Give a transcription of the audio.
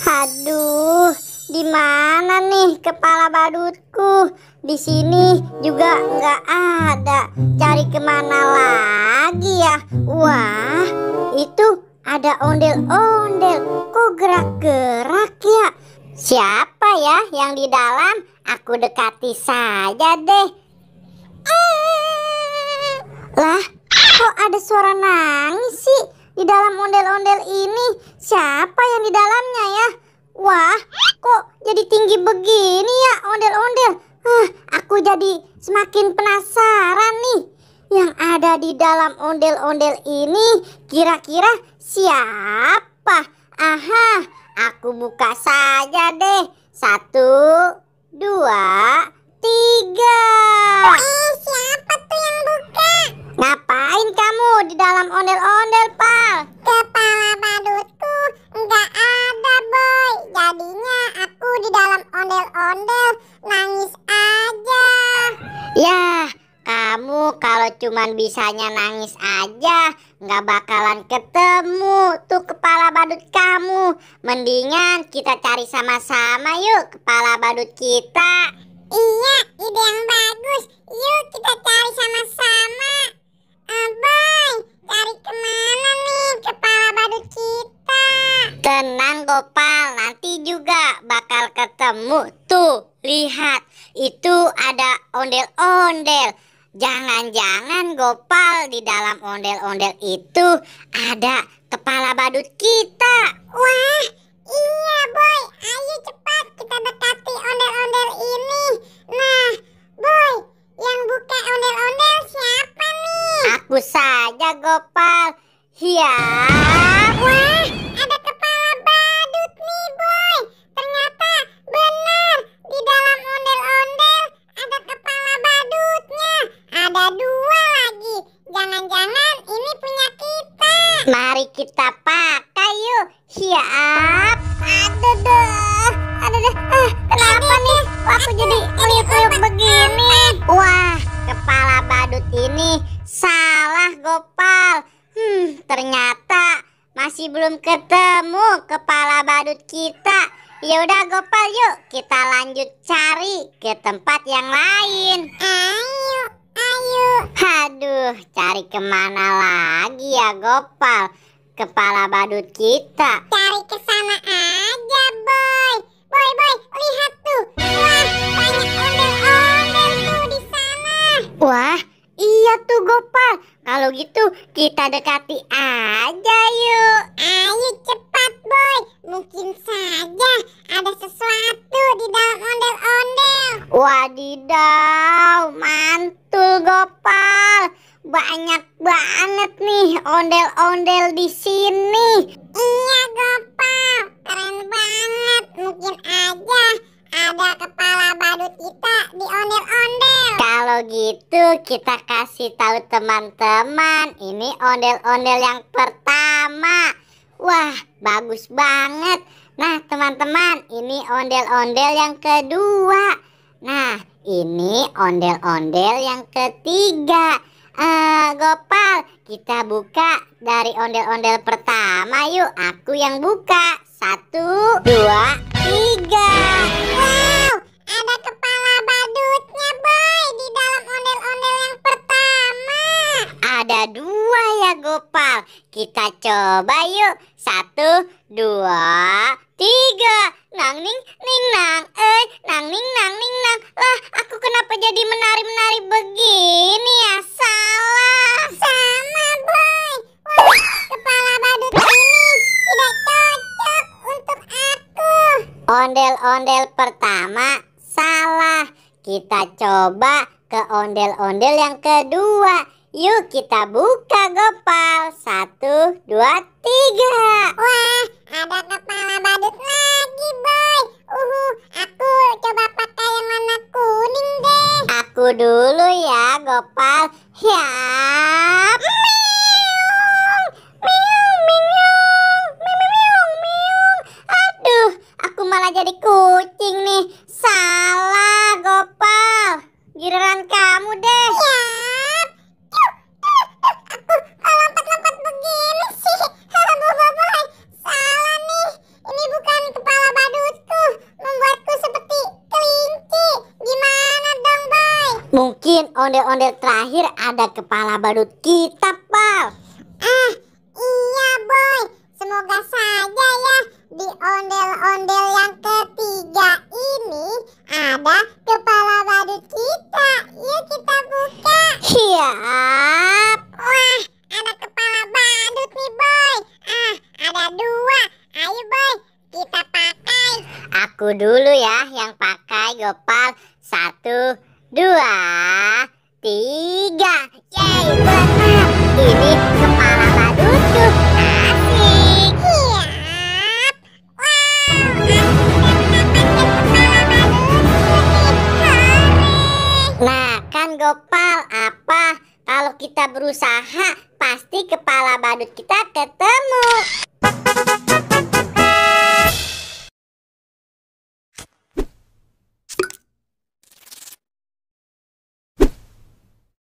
Aduh, di mana nih kepala badutku? Di sini juga nggak ada. Cari kemana lagi ya? Wah, itu ada ondel-ondel. Kok gerak-gerak ya? Siapa ya yang di dalam? Aku dekati saja deh. Lah, kok ada suara nangis sih di dalam ondel-ondel ini? Siapa yang di dalamnya ya? Wah, kok jadi tinggi begini ya ondel-ondel? Aku jadi semakin penasaran nih. Yang ada di dalam ondel-ondel ini kira-kira siapa? Aha, aku buka saja deh. 1, 2, 3. Siapa tuh yang buka? Ngapain kamu di dalam ondel-ondel, Pal? Kepala badutku nggak ada, Boy. Jadinya aku di dalam ondel-ondel nangis aja. Yah, kamu kalau cuman bisanya nangis aja, nggak bakalan ketemu tuh kepala badut kamu. Mendingan kita cari sama-sama yuk kepala badut kita. Iya, ide yang bagus. Yuk kita cari sama-sama. Boy, cari kemana nih kepala badut kita? Tenang Gopal, nanti juga bakal ketemu. Tuh, lihat, itu ada ondel-ondel. Jangan-jangan Gopal di dalam ondel-ondel itu ada kepala badut kita. Wah, iya Boy. Ayo cepat kita dekati ondel-ondel ini. Nah, Boy, yang buka ondel-ondel siapa nih? Aku saja Gopal. Ya. Wah, ada kepala badut nih Boy. Ternyata benar di dalam ondel-ondel ada kepala badutnya. Ada 2 lagi. Jangan-jangan ini punya kita. Mari kita pakai yuk. Siap. Aduh deh. Kenapa nih? Aku jadi meliuk-liuk begini. Wah, kepala badut ini salah Gopal. Ternyata masih belum ketemu kepala badut kita. Yaudah Gopal, yuk kita lanjut cari ke tempat yang lain. Ayo. Aduh, cari kemana lagi ya Gopal kepala badut kita? Cari ke sana aja, Boy. Boy, lihat tuh. Wah, banyak ondel-ondel tuh di sana. Wah, iya tuh Gopal. Kalau gitu kita dekati aja yuk. Ayo cepat, Boy. Mungkin saja ada sesuatu di dalam ondel-ondel. Wadidaw, mantul Gopal. Banyak banget nih ondel-ondel di sini. Iya, Gopal. Keren banget. Mungkin aja ada kepala badut kita di ondel-ondel. Kalau gitu kita kasih tahu teman-teman. Ini ondel-ondel yang pertama. Wah, bagus banget. Nah teman-teman, ini ondel-ondel yang kedua. Nah, ini ondel-ondel yang ketiga. Gopal, kita buka dari ondel-ondel pertama yuk. Aku yang buka. 1, 2, 3. Wow, ada kepala badutnya Boy di dalam ondel-ondel yang pertama. Ada 2 ya Gopal. Kita coba yuk. 1, 2, 3. Nang ning ning nang. Nang ning nang ning nang. Lah, aku kenapa jadi menari-menari begini ya? Salah. Sama Boy. Wah, kepala badut ini tidak cocok untuk aku. Ondel-ondel pertama salah. Kita coba ke ondel-ondel yang kedua. Yuk kita buka Gopal. 1, 2, 3. Wah, ada kepala badut lagi, boy. Aku coba pakai yang warna kuning deh. Aku dulu ya, Gopal. Siap. Aduh, aku malah jadi kucing nih. Salah, Gopal. Giliran kamu deh. Siap. Aku lompat-lompat begini sih. Boy, salah nih. Ini bukan kepala badutku. Membuatku seperti kelinci. Gimana dong, boy? Mungkin ondel-ondel terakhir ada kepala badut kita, Pal. Iya, boy. Semoga saja ya di ondel-ondel yang ketiga ini ada kepala badut kita. Yuk kita buka. Siap. Wah, ada kepala badut nih, boy. Ada dua. Ayo, boy, kita pakai. Aku dulu ya yang pakai, Gopal. 1, 2, 3. Yeay, benar. Ini kepala badutku. Asik. Siap. Wow, aku sudah mendapatkan kepala badutku nih. Hore. Nah, kan Gopal, apa kalau kita berusaha pasti kepala badut kita ketemu.